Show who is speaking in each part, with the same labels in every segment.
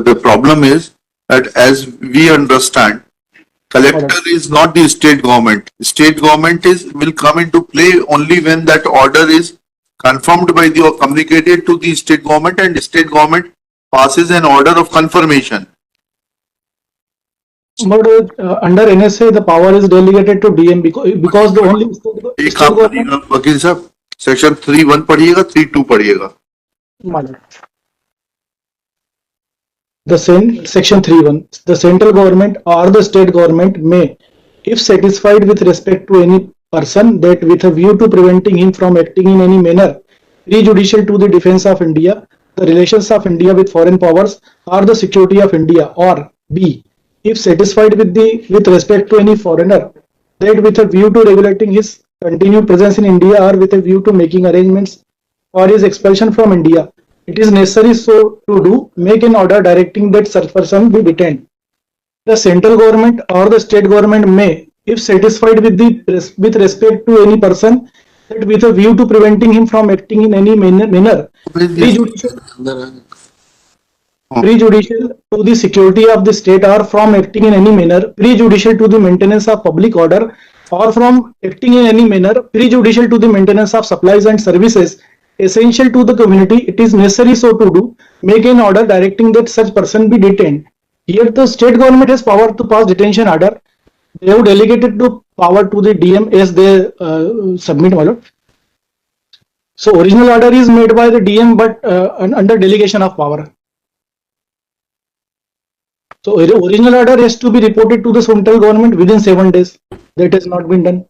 Speaker 1: the problem is that as we understand, collector is not the state government. State government will come into play only when that order is confirmed by the or communicated to the state government, and state government passes an order of confirmation.
Speaker 2: But under NSA, the power is delegated to DM because the only
Speaker 1: एक आप पढ़िएगा वकील साहब, section 3(1) पढ़िएगा, 3(2) पढ़िएगा.
Speaker 2: Section 3(1), the central government or the state government may, if satisfied with respect to any person, that with a view to preventing him from acting in any manner prejudicial to the defense of India, the relations of India with foreign powers, or the security of India, or B, if satisfied with respect to any foreigner, that with a view to regulating his continued presence in India or with a view to making arrangements for his expulsion from India, it is necessary so to do, make an order directing that such person be detained. The central government or the state government may, if satisfied with respect to any person, that with a view to preventing him from acting in any manner prejudicial to the security of the state, or from acting in any manner prejudicial to the maintenance of public order, or from acting in any manner prejudicial to the maintenance of supplies and services essential to the community, it is necessary so to do, make an order directing that such person be detained. Here the state government has power to pass detention order. They have delegated the power to the DM as they submit, my lord. So original order is made by the DM, but under delegation of power. So original order has to be reported to the central government within 7 days. That has not been done.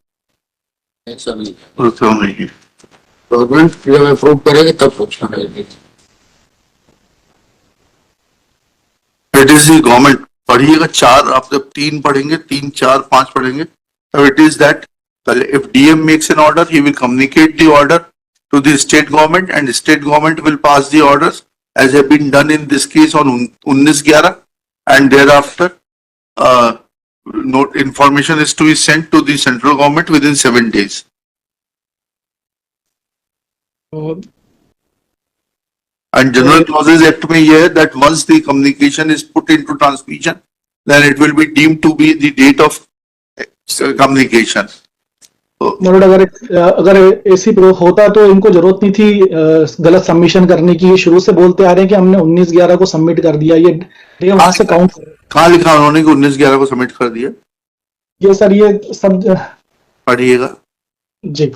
Speaker 3: Government जब approve करेगी तब पूछना है.
Speaker 1: It is the government. पढ़िएगा 4, आप जब 3 पढ़ेंगे, 3, 4, 5 पढ़ेंगे, so it is that if DM makes an order, he will communicate the order to the state government, and the state government will pass the orders as have been done in this case on 19/11, and thereafter information is to be sent to the central government within 7 days. And General Clauses Act में यह है that once the communication is put into transmission, then it will be deemed to be the date of communication.
Speaker 2: मतलब अगर ऐसी होता तो इनको जरूरत नहीं थी गलत सबमिशन करने की. शुरू से बोलते आ रहे हैं कि हमने 19/11 को सबमिट कर दिया. ये वहां से काउंट
Speaker 1: कहाँ लिखा उन्होंने कि 19/11 को सबमिट कर दिया?
Speaker 2: ये सर ये सब
Speaker 1: पढ़िएगा
Speaker 2: जी.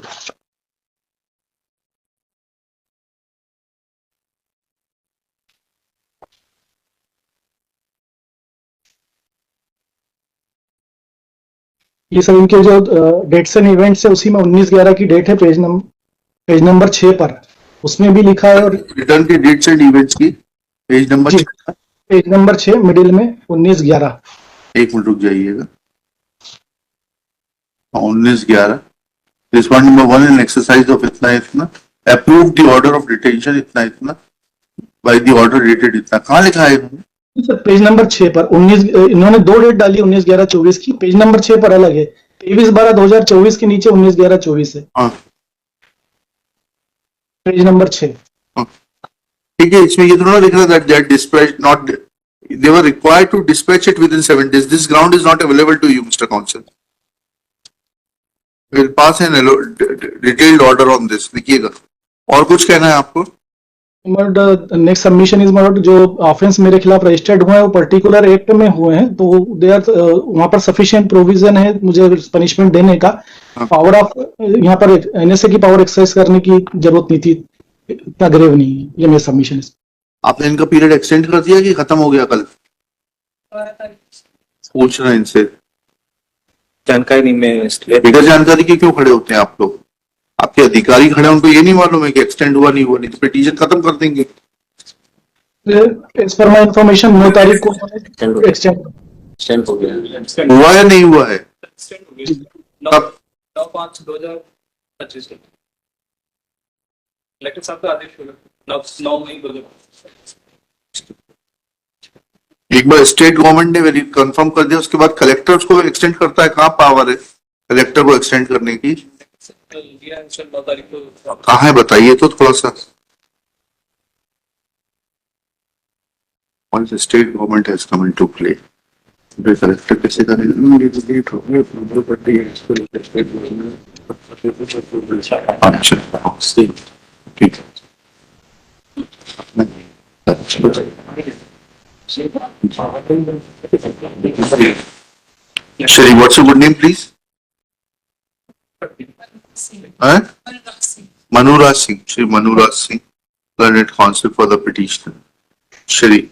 Speaker 2: ये सब इनके जो डेट्स एंड इवेंट्स है उसी में 19/11 की डेट है पेज नंबर 6 पर, उसमें भी लिखा है. और
Speaker 1: रिटर्न के डेट्स एंड इवेंट्स की पेज नंबर
Speaker 2: 6 मिडिल में 19/11.
Speaker 1: एक मिनट रुक जाइएगा. 19/11 this point number 1 in exercise of इतना approve the order of detention इतना बाय द ऑर्डर डेटेड इतना. कहाँ लिखा है इन्होंने?
Speaker 2: पेज नंबर 6 पर 19 इन्होंने 2 डेट डाली 19/11-24 की. पेज नंबर 6 पर अलग है. 23/12/2024 के नीचे 19/11-24 है. Page number 6.
Speaker 1: ठीक है. इसमें ये थोड़ा लिख रहा है that dispatch not they were required to dispatch it within 7 days. This ground is not available to you, Mr. Counsel. We'll pass an detailed order on this. लिखिएगा. और कुछ कहना है आपको?
Speaker 2: नेक्स्ट सबमिशन इज जो ऑफेंस मेरे खिलाफ registered हुए हैं वो पर्टिकुलर एक्ट में हुए हैं, तो दे आर वहां पर सफिशिएंट प्रोविजन है मुझे पनिशमेंट देने का. पावर ऑफ यहाँ पर एनएसए की पावर एक्सरसाइज करने की जरूरत नहीं थी. इतना ग्रेव नहीं है ये मेरा सबमिशन.
Speaker 1: आपने इनका पीरियड एक्सटेंड कर दिया कि खत्म हो गया? कल पूछ रहे हैं इनसे,
Speaker 3: जानकारी नहीं. मैं इसलिए
Speaker 1: बिना जानकारी के क्यों खड़े होते हैं आप लोग? आपके अधिकारी खड़े हैं, उनको ये नहीं मालूम है कि एक्सटेंड हुआ नहीं हुआ? नहीं तो पिटीशन खत्म कर देंगे.
Speaker 2: एज पर माय इंफॉर्मेशन 9 तारीख को एक्सटेंड
Speaker 3: हो गया.
Speaker 1: हुआ या नहीं हुआ है?
Speaker 4: 9/5/2025 कलेक्टर साहब का आदेश होगा 9 मई.
Speaker 1: एक बार स्टेट गवर्नमेंट ने कंफर्म कर दिया, उसके बाद कलेक्टर उसको एक्सटेंड करता है. कहाँ पावर है कलेक्टर को एक्सटेंड करने की? कहाँ है बताइए तो थोड़ा सा. once the state government has come into play, the collector कैसे करेगा? अच्छा, ठीक है. Shri, what's your good name, please? Huh? Manuraj Singh, Shri Manuraj Singh, learned counsel for the petitioner. Shri,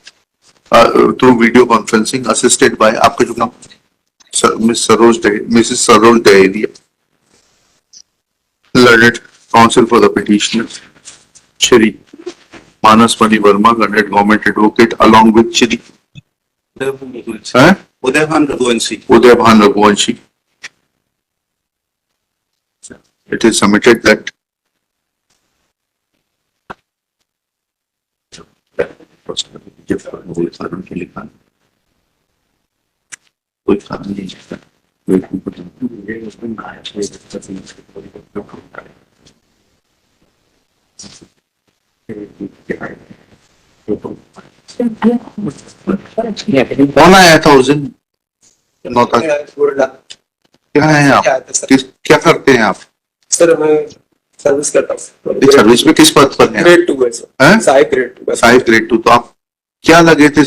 Speaker 1: through video conferencing, assisted by आपका जो नाम Mrs. Saroj Dahiria, learned counsel for the petitioner. Shri Manas Mani Verma, learned government advocate, along with Shri
Speaker 4: Udayban Raghuvanshi.
Speaker 1: Udayban Raghuvanshi. It is submitted that कौन आया था उस दिन? नौता क्या है आप? क्या करते हैं आप?
Speaker 5: सर मैं सर्विस करता हूँ।
Speaker 1: इस सर्विस में किस पद पर हैं?
Speaker 5: ग्रेड 2 है सर। सहायक ग्रेड 2।
Speaker 1: सहायक ग्रेड 2। तो आप क्या लगे थे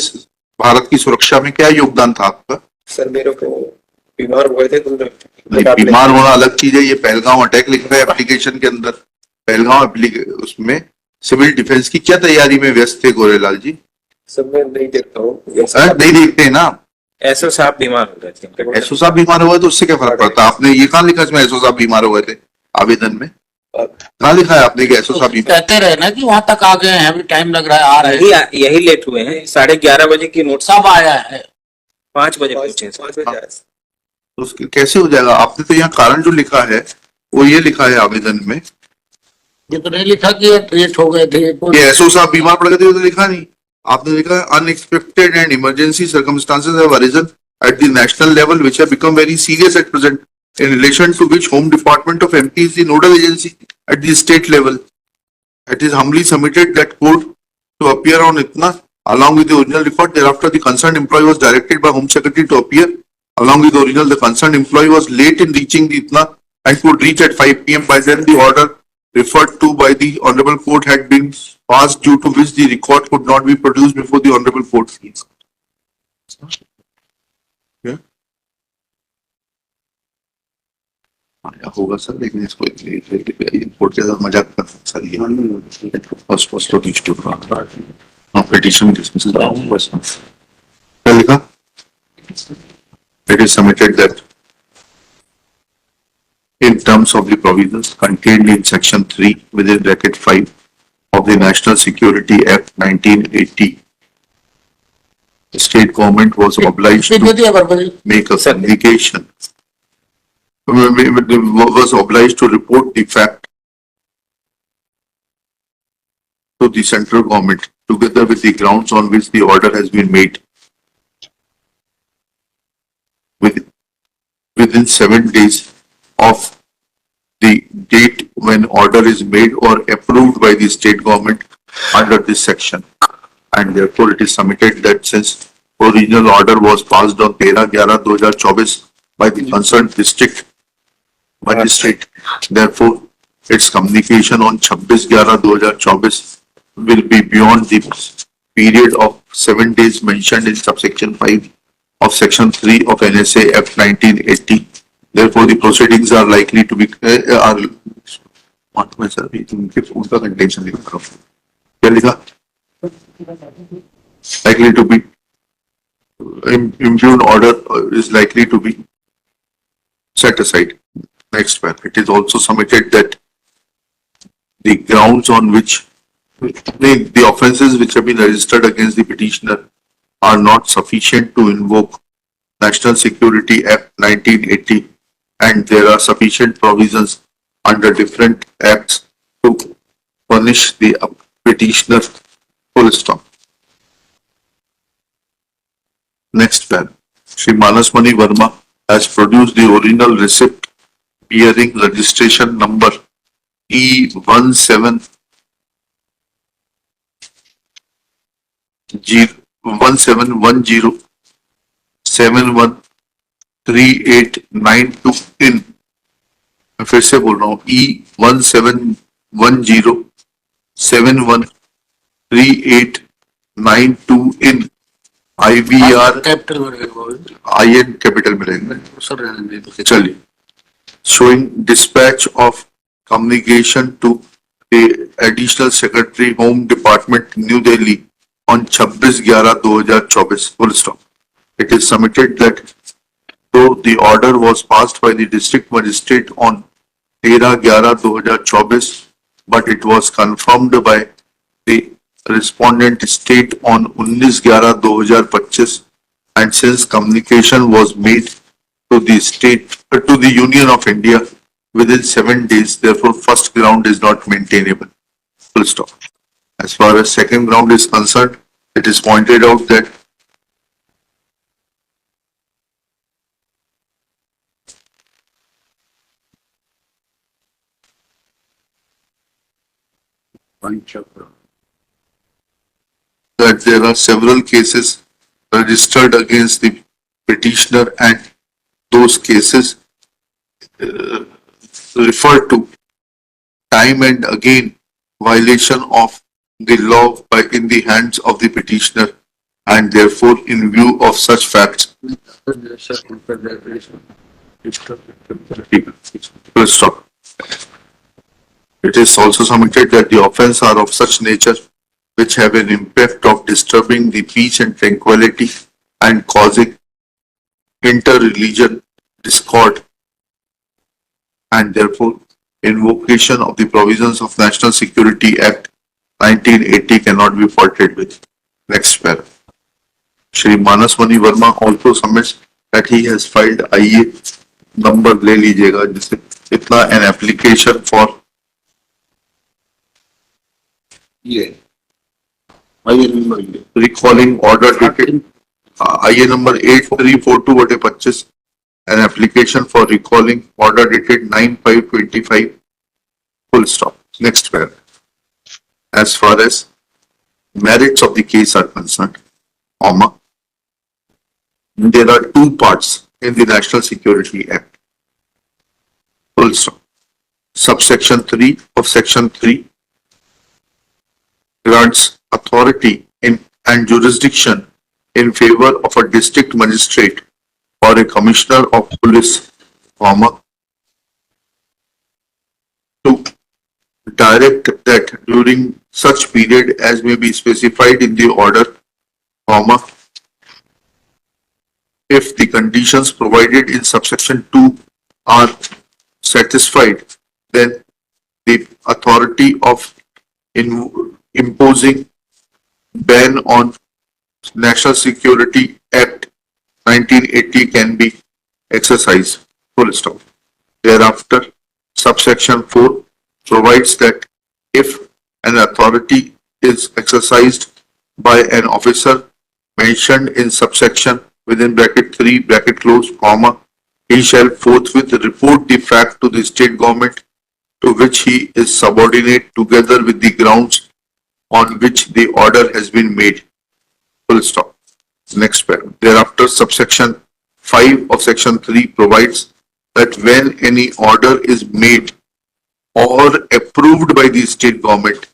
Speaker 1: भारत की सुरक्षा में? क्या योगदान था आपका?
Speaker 5: सर मेरे को बीमार हुए थे तो
Speaker 1: बीमार होना अलग चीज है। ये पहलगांव अटैक लिख रहा है एप्लीकेशन के अंदर। पहलगांव उसमें सिविल डिफेंस की क्या तैयारी में व्यस्त थे गोरेलाल जी?
Speaker 5: सर मैं नहीं देखता हूँ।
Speaker 1: नहीं देखते हैं ना।
Speaker 5: एसओ साहब बीमार हो गए थे।
Speaker 1: एसओ साहब बीमार हुए तो उससे क्या फर्क पड़ता? आपने ये कहाँ लिखा इसमें एसओ साहब बीमार हुए थे आवेदन में? कहाँ लिखा है आपने कि एसओ साहब बीमार?
Speaker 3: कहते रहे ना कि वहां तक आ गए हैं, अभी टाइम लग रहा है, आ रहे हैं।
Speaker 5: यही लेट हुए हैं। 11:30 बजे की नोट
Speaker 3: सब आया है।
Speaker 5: 5 बजे पहुंचे। 5 बजे आए।
Speaker 1: तो कैसे हो जाएगा? आपने तो यहाँ कारण जो लिखा है वो ये लिखा है आवेदन में।
Speaker 3: ये तो नहीं लिखा कि ट्रीट हो गए थे।
Speaker 1: ये एसओ साहब बीमार पड़ गए थे, तो लिखा नहीं। आपने लिखा है unexpected and emergency circumstances have arisen at the national level which have become very serious at present, in relation to which Home Department of MP is the nodal agency at the state level. It is humbly submitted that court to appear on ITNA along with the original record. Thereafter, the concerned employee was directed by Home Secretary to appear along with the original. The concerned employee was late in reaching the ITNA and could reach at 5 p.m. By then, the order referred to by the Honorable Court had been passed, due to which the record could not be produced before the Honorable Court. होगा sir, लेकिन इसको court के साथ मजाक कर sir. ये first petition dismiss क्या लिखा? It is submitted that in terms of the provisions contained in section 3 within bracket 5 of the National Security Act 1980, the state government was obliged to make a communication, was obliged to report the fact to the central government together with the grounds on which the order has been made within 7 days of the date when order is made or approved by the state government under this section. And therefore it is submitted that since original order was passed on 13/11/2024 by the concerned district magistrate, therefore its communication on 26/11/2024 will be beyond the period of 7 days mentioned in subsection 5 of section 3 of NSA Act 1980. Therefore the proceedings are likely to be उनका contention लिखा, क्या लिखा? Likely to be impugned order is likely to be set aside. Next one, it is also submitted that the grounds on which the offences which have been registered against the petitioner are not sufficient to invoke National Security Act 1980, and there are sufficient provisions under different acts to punish the petitioner. Full stop. Next one, Shri Manas Mani Verma has produced the original receipt bearing registration number E17 1710 713892 in, मैं फिर से बोल रहा हूँ, E1710 713892 in IVR
Speaker 3: capital में रहेगा
Speaker 1: IN capital में रहेंगे
Speaker 3: सर रहने दे दो।
Speaker 1: चलिए, showing dispatch of communication to the additional secretary home department New Delhi on 26/11/2024 full stop. It is submitted that though the order was passed by the district magistrate on 13/11/2024 but it was confirmed by the respondent state on 19/11/2025 and since communication was made to the state, to the Union of India within 7 days, therefore first ground is not maintainable. Full stop. As far as second ground is concerned, it is pointed out that there are several cases registered against the petitioner and those cases refer to time and again violation of the law by in the hands of the petitioner and therefore in view of such facts. Full stop. It is also submitted that the offence are of such nature which have an impact of disturbing the peace and tranquility and causing inter-religion discord and therefore invocation of the provisions of National Security Act 1980 cannot be faulted with. Next paragraph. Shri Manas Mani Verma also submits that he has filed IA number ले लीजिएगा जिससे इतना an application for
Speaker 3: ये आइए number ये
Speaker 1: recalling order dated IA number 8342/25 an application for recalling order dated 9/5/25 full stop. Next paragraph. As far as merits of the case are concerned, comma, there are two parts in the National Security Act. Full stop. Subsection 3 of Section 3 grants authority in and jurisdiction in favor of a district magistrate or a commissioner of police, comma, to direct that during such period as may be specified in the order, comma, if the conditions provided in subsection 2 are satisfied, then the authority of imposing ban on National Security Act 1980 can be exercised. Full stop. Thereafter, subsection 4 provides that if an authority is exercised by an officer mentioned in subsection within bracket 3 bracket close comma, he shall forthwith report the fact to the state government to which he is subordinate together with the grounds on which the order has been made. Full stop. Next paragraph. Thereafter, subsection 5 of section 3 provides that when any order is made or approved by the state government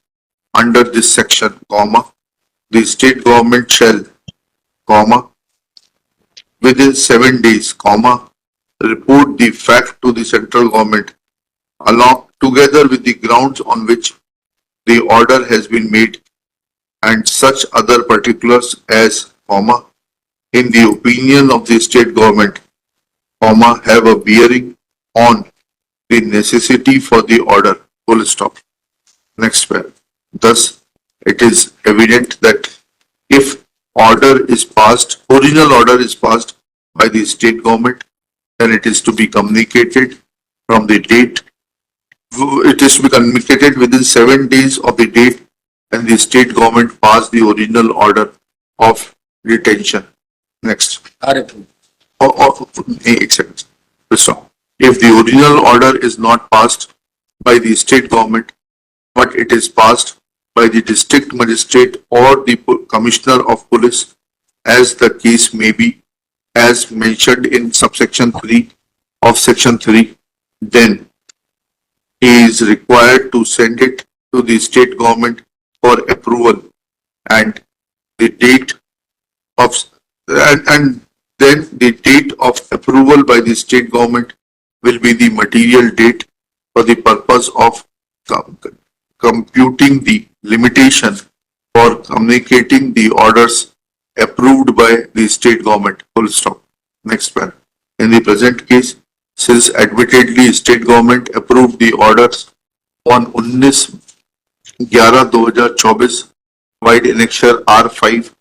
Speaker 1: under this section, comma, the state government shall, comma, within 7 days, comma, report the fact to the central government along together with the grounds on which the order has been made and such other particulars as, comma, in the opinion of the state government, comma, have a bearing on the necessity for the order. Full stop. Next paragraph. Thus, it is evident that if order is passed, original order is passed by the state government, then it is to be communicated from the date. It is to be communicated within 7 days of the date when the state government passed the original order of detention. Next. Except. Stop. If the original order is not passed by the state government, but it is passed by the district magistrate or the commissioner of police, as the case may be, as mentioned in subsection 3 of section 3, then he is required to send it to the state government for approval, and the date of and then the date of approval by the state government will be the material date for the purpose of computing the limitation for communicating the orders approved by the state government. Full stop. Next one. In the present case, since admittedly state government approved the orders on 19/11/2024 wide annexure R5,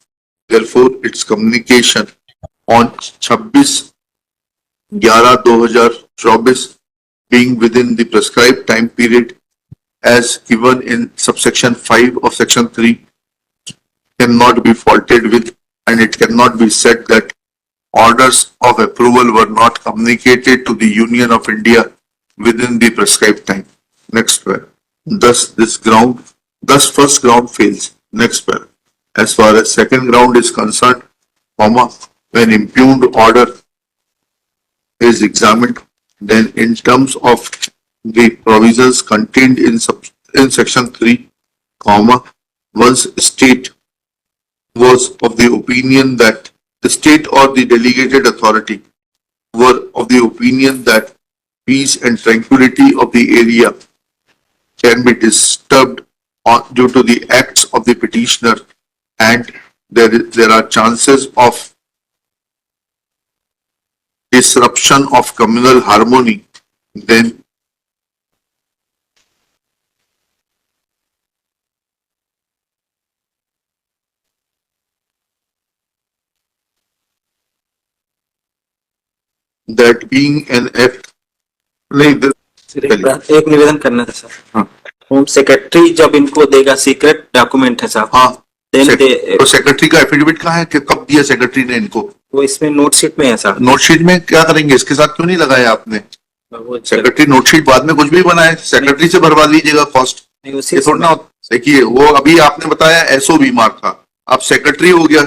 Speaker 1: therefore its communication on 26/11/2024 being within the prescribed time period as given in subsection 5 of section 3 cannot be faulted with, and it cannot be said that orders of approval were not communicated to the Union of India within the prescribed time. Next one. Thus first ground fails. Next one. As far as second ground is concerned, when impugned order is examined, then in terms of the provisions contained in section 3, once state was of the opinion that the state or the delegated authority were of the opinion that peace and tranquility of the area can be disturbed due to the acts of the petitioner, and there are chances of disruption of communal harmony, then that being an act like the
Speaker 5: एक निवेदन करना था sir.
Speaker 1: हाँ।
Speaker 5: Home secretary जब इनको देगा, secret document है साहब,
Speaker 1: हाँ
Speaker 5: then
Speaker 1: तो सेक्रेटरी का एफिडेविट कहाँ है कि कब दिया सेक्रेटरी ने इनको?
Speaker 5: वो इसमें नोटशीट में है साहब।
Speaker 1: नोटशीट में क्या करेंगे? इसके साथ क्यों नहीं लगाया आपने?
Speaker 5: वो
Speaker 1: सेक्रेटरी नोटशीट बाद में कुछ भी बनाए, सेक्रेटरी से भरवा लीजिएगा कॉस्ट।
Speaker 5: नहीं, उसी
Speaker 1: ये थोड़ा ना देखिए, वो अभी आपने बताया एसओ बीमार था, अब सेक्रेटरी हो गया।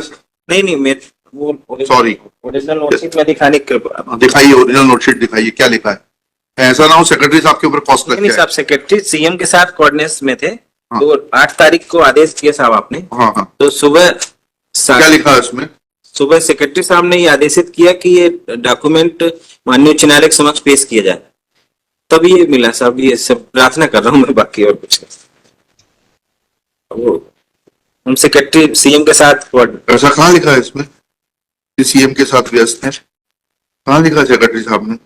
Speaker 5: नहीं मैं वो
Speaker 1: सॉरी,
Speaker 5: ओरिजिनल नोटशीट में दिखाने के
Speaker 1: दिखाइए, ओरिजिनल नोटशीट दिखाइए, क्या लिखा है? ऐसा ना हो सेक्रेटरी साहब के ऊपर कॉस्ट लग
Speaker 5: नहीं
Speaker 1: जाए।
Speaker 5: साहब, सेक्रेटरी सीएम के साथ कोऑर्डिनेशन में थे।
Speaker 1: हाँ।
Speaker 5: तो 8 तारीख को आदेश दिया साहब आपने।
Speaker 1: हाँ हाँ,
Speaker 5: तो सुबह
Speaker 1: क्या लिखा है उसमें?
Speaker 5: सुबह सेक्रेटरी साहब ने ये आदेशित किया कि ये डॉक्यूमेंट माननीय उच्च न्यायालय के समक्ष पेश किया जाए, तभी ये मिला साहब। ये सब प्रार्थना कर रहा हूँ मैं, बाकी और कुछ वो हम सेक्रेटरी सीएम के साथ।
Speaker 1: ऐसा कहाँ लिखा है इसमें कि सीएम के साथ व्यस्त है? कहाँ लिखा है सेक्रेटरी साहब ने?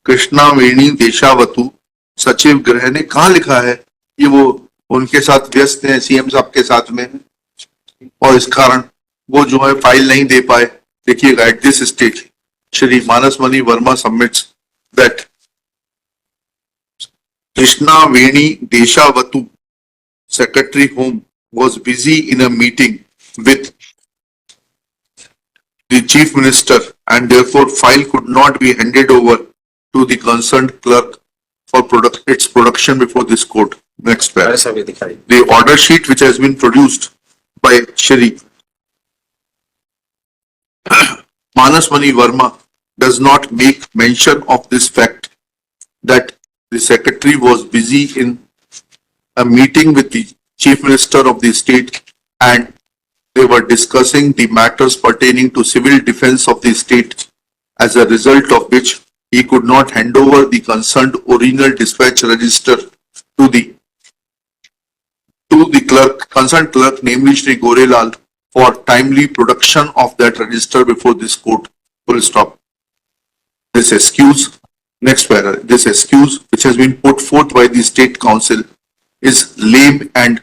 Speaker 1: कृष्णा वेणी देशावतु सचिव गृह ने कहाँ लिखा है कि वो उनके साथ व्यस्त हैं, सीएम साहब के साथ में, और इस कारण वो जो है फाइल नहीं दे पाए? देखिएगा, at this stage Shri Manasmani Verma submits that Krishna Veni Deshavatu secretary home was busy in a meeting with the chief minister, and therefore file could not be handed over to the concerned clerk for its production before this court. Next paragraph. The order sheet which has been produced by Shri Manasmani Verma does not make mention of this fact that the secretary was busy in a meeting with the chief minister of the state, and they were discussing the matters pertaining to civil defense of the state, as a result of which he could not hand over the concerned original dispatch register to the concerned clerk, namely Shri Gorelal, for timely production of that register before this court. Full stop. This excuse, next paragraph, this excuse which has been put forth by the state council is lame and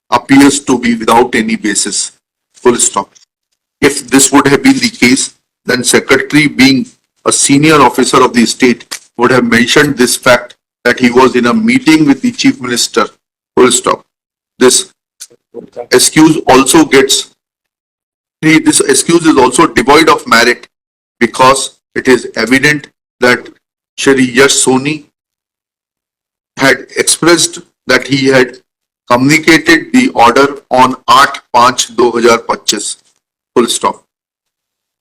Speaker 1: appears to be without any basis. Full stop. If this would have been the case, then secretary, being a senior officer of the state, would have mentioned this fact that he was in a meeting with the chief minister. Full stop. This excuse is also devoid of merit, because it is evident that Shri Yash Soni had expressed that he had communicated the order on 8/5/2025. full stop.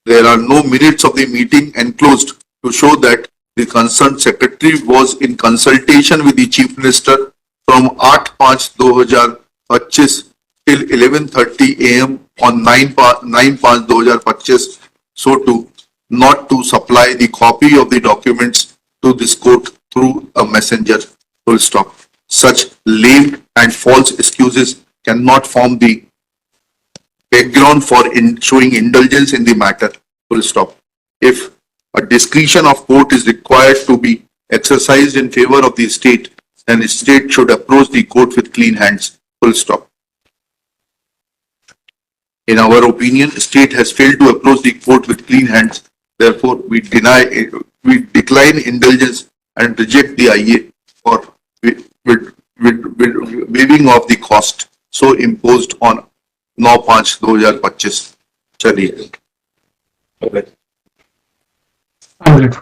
Speaker 1: There are no minutes of the meeting enclosed to show that the concerned secretary was in consultation with the chief minister from 8/5/2025 till 11:30 AM on 9/5/2025, so to not to supply the copy of the documents to this court through a messenger, full stop. Such lame and false excuses cannot form the background for showing indulgence in the matter, full stop. If a discretion of court is required to be exercised in favor of the state, then the state should approach the court with clean hands, full stop. In our opinion, state has failed to approach the court with clean hands. Therefore, we decline indulgence and reject the IA for waiving of the cost so imposed on 9/5/2025. Chaliye.
Speaker 2: I'm grateful.